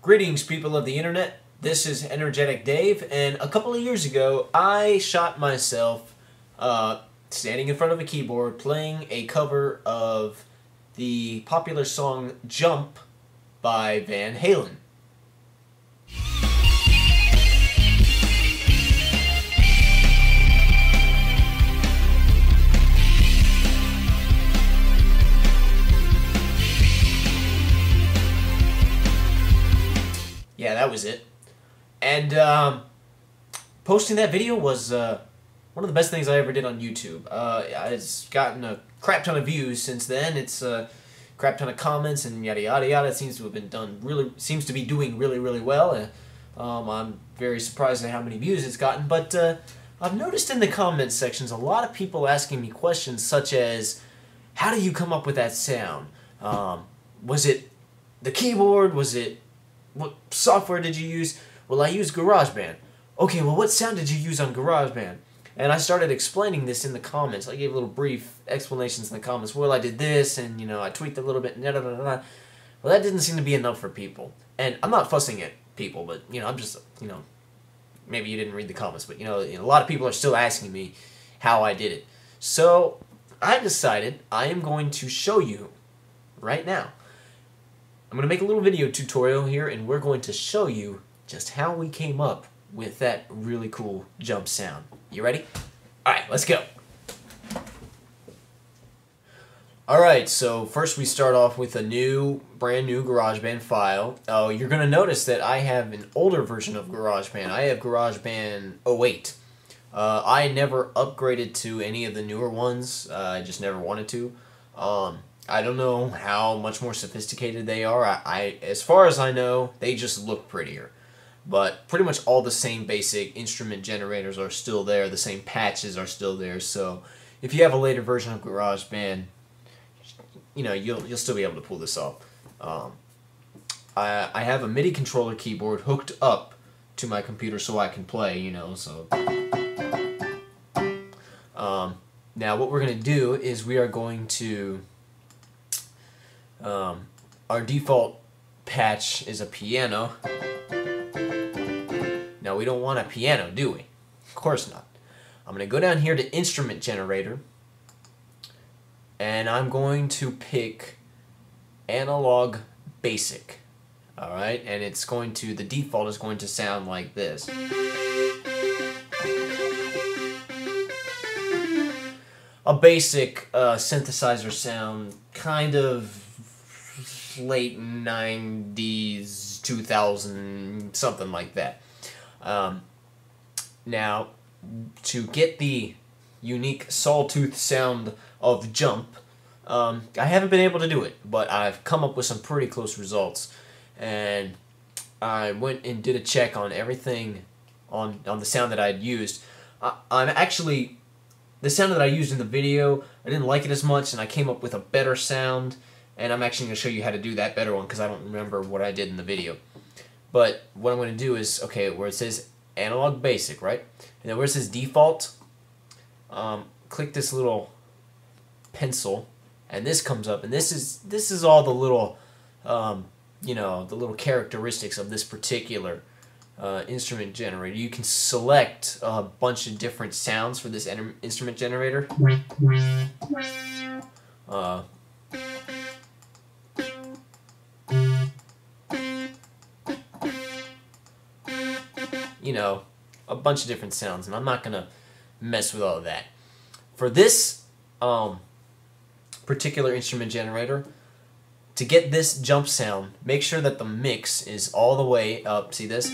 Greetings, people of the internet. This is Energetic Dave, and a couple of years ago, I shot myself standing in front of a keyboard playing a cover of the popular song Jump by Van Halen. Yeah, that was it. And posting that video was one of the best things I ever did on YouTube. It's gotten a crap ton of views since then. It's a crap ton of comments and yada yada yada. It seems to have been seems to be doing really well. I'm very surprised at how many views it's gotten. But I've noticed in the comments sections a lot of people asking me questions such as, how do you come up with that sound? Was it the keyboard? Was it what software did you use? Well, I used GarageBand. Okay, well, what sound did you use on GarageBand? And I started explaining this in the comments. I gave little brief explanations in the comments. Well, I did this, and, you know, I tweaked a little bit, and da da da da. Well, that didn't seem to be enough for people. And I'm not fussing at people, but, you know, I'm just, you know, maybe you didn't read the comments, but, you know, a lot of people are still asking me how I did it. So I decided I am going to show you right now. I'm going to make a little video tutorial here, and we're going to show you just how we came up with that really cool jump sound. You ready? Alright, let's go. Alright, so first we start off with a brand new GarageBand file. Oh, you're going to notice that I have an older version of GarageBand. I have GarageBand 08. I never upgraded to any of the newer ones. I just never wanted to. I don't know how much more sophisticated they are. As far as I know, they just look prettier. But pretty much all the same basic instrument generators are still there. The same patches are still there. So if you have a later version of GarageBand, you know, you'll still be able to pull this off. I have a MIDI controller keyboard hooked up to my computer so I can play, you know, so. Now what we're going to do is we are going to, our default patch is a piano. Now we don't want a piano, do we? Of course not. I'm going to go down here to Instrument Generator, and I'm going to pick Analog Basic. Alright, and it's going to, the default is going to sound like this. A basic synthesizer sound, kind of late 90s, 2000, something like that. Now, to get the unique sawtooth sound of Jump, I haven't been able to do it, but I've come up with some pretty close results. And I went and did a check on everything on the sound that I had used. The sound that I used in the video, I didn't like it as much, and I came up with a better sound, and I'm actually going to show you how to do that better one because I don't remember what I did in the video. But what I'm going to do is, okay, where it says Analog Basic, right? And then where it says Default, click this little pencil, and this comes up, and this is all the little, you know, the little characteristics of this particular instrument generator. You can select a bunch of different sounds for this instrument generator. You know, a bunch of different sounds, and I'm not going to mess with all of that. For this particular instrument generator, to get this jump sound, make sure that the mix is all the way up. See this?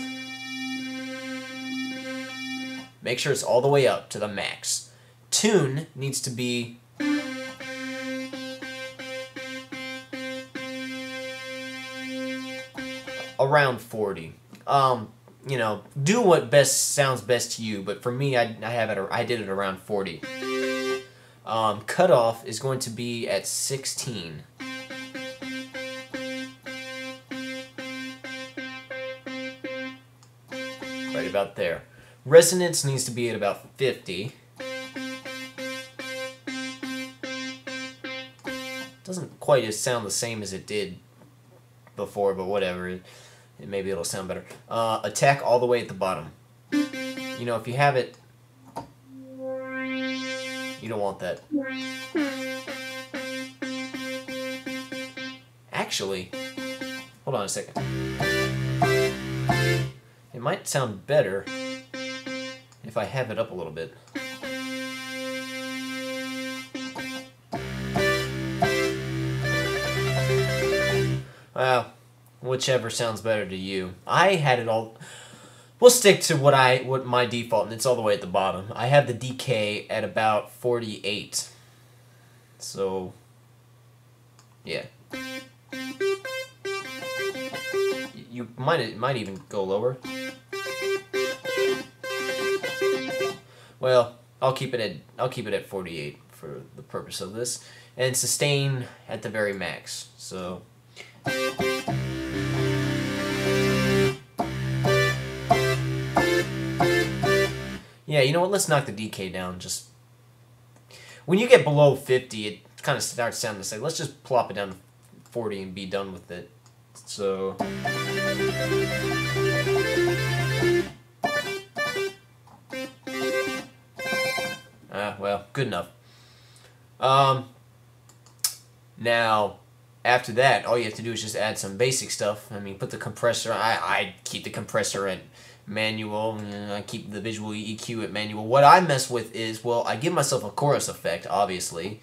Make sure it's all the way up to the max. Tune needs to be around 40. You know, do what sounds best to you, but for me, I did it around 40. Cutoff is going to be at 16. Right about there. Resonance needs to be at about 50. Doesn't quite sound the same as it did before, but whatever. maybe it'll sound better. Attack all the way at the bottom. You know, if you have it, you don't want that. Actually, hold on a second. It might sound better if I have it up a little bit. Well, whichever sounds better to you. I had it all. We'll stick to what my default, and it's all the way at the bottom. I have the DK at about 48. So, yeah. You might even go lower. Well, I'll keep it at 48 for the purpose of this, and sustain at the very max. So. Yeah, you know what? Let's knock the DK down. Just when you get below 50, it kind of starts sounding the same. Let's just plop it down to 40 and be done with it. So. Well, good enough. Now, after that, all you have to do is just add some basic stuff. I mean, put the compressor. I keep the compressor at manual, and I keep the visual EQ at manual. What I mess with is, well, I give myself a chorus effect, obviously,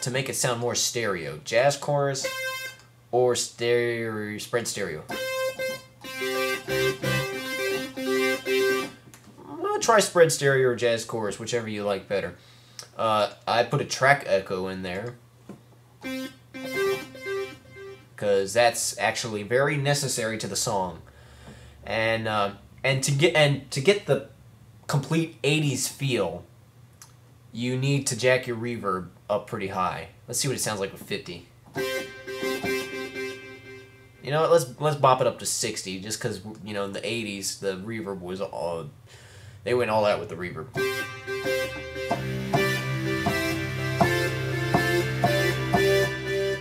to make it sound more stereo. Jazz chorus or stereo, spread stereo. I'll try spread stereo or jazz chorus, whichever you like better. I put a track echo in there, because that's actually very necessary to the song, and to get the complete 80s feel, you need to jack your reverb up pretty high. Let's see what it sounds like with 50. You know what? Let's bop it up to 60, just because, you know, in the 80s the reverb was all, they went all out with the reverb.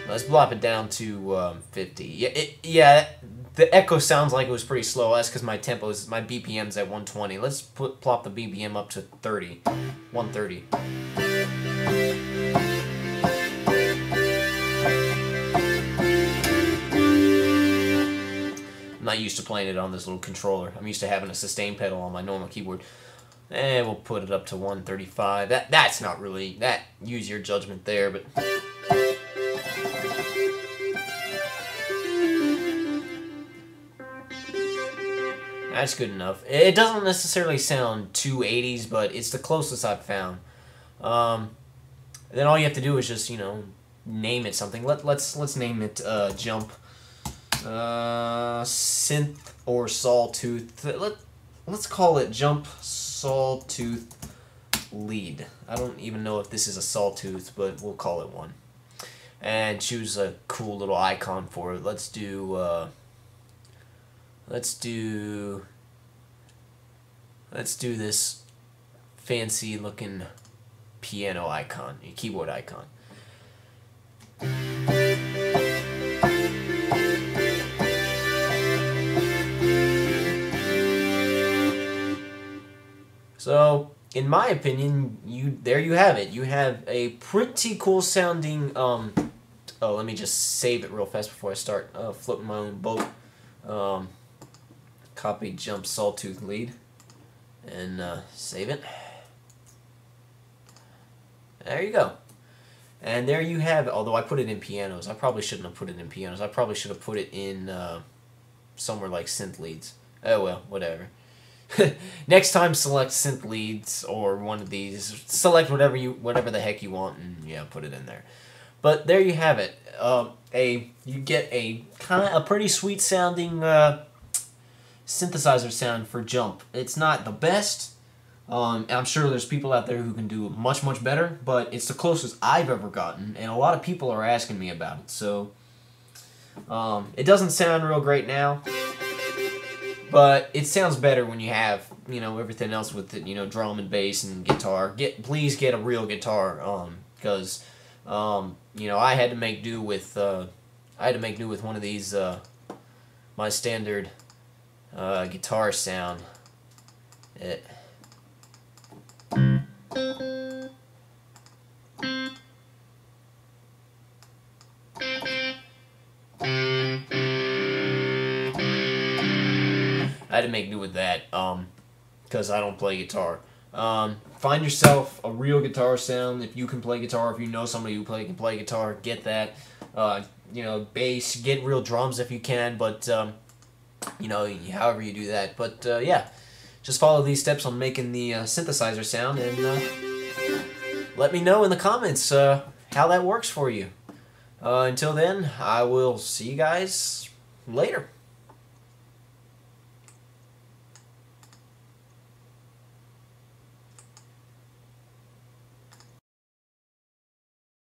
Let's plop it down to 50. Yeah, the echo sounds like it was pretty slow. That's because my BPM's at 120. Let's plop the BPM up to 30, 130. I'm not used to playing it on this little controller. I'm used to having a sustain pedal on my normal keyboard. And we'll put it up to 135. That's not really, use your judgment there, but. That's good enough. It doesn't necessarily sound too 80s, but it's the closest I've found. Then all you have to do is just, you know, name it something. Let's name it Jump Synth or Sawtooth. Let's call it Jump Sawtooth Lead. I don't even know if this is a sawtooth, but we'll call it one. And choose a cool little icon for it. Let's do this fancy looking piano icon, a keyboard icon. So, in my opinion, there you have it. You have a pretty cool sounding. Oh, let me just save it real fast before I start flipping my own boat. Copy Jump Sawtooth Lead and save it. There you go. And there you have it. Although I put it in pianos. I probably shouldn't have put it in pianos. I probably should have put it in somewhere like synth leads. Oh well, whatever. Next time, select synth leads or one of these. Select whatever the heck you want, and yeah, put it in there. But there you have it. You get a pretty sweet sounding synthesizer sound for Jump. It's not the best. I'm sure there's people out there who can do much better, but it's the closest I've ever gotten, and a lot of people are asking me about it. So it doesn't sound real great now. But it sounds better when you have, you know, everything else with it, you know, drum and bass and guitar. Please get a real guitar, because, you know, I had to make do with, I had to make new with one of these, my standard guitar sound. I had to make new with that, because I don't play guitar. Find yourself a real guitar sound. If you can play guitar, if you know somebody who can play guitar, get that. You know, bass, get real drums if you can, but, you know, however you do that. But, yeah, just follow these steps on making the synthesizer sound, and let me know in the comments how that works for you. Until then, I will see you guys later.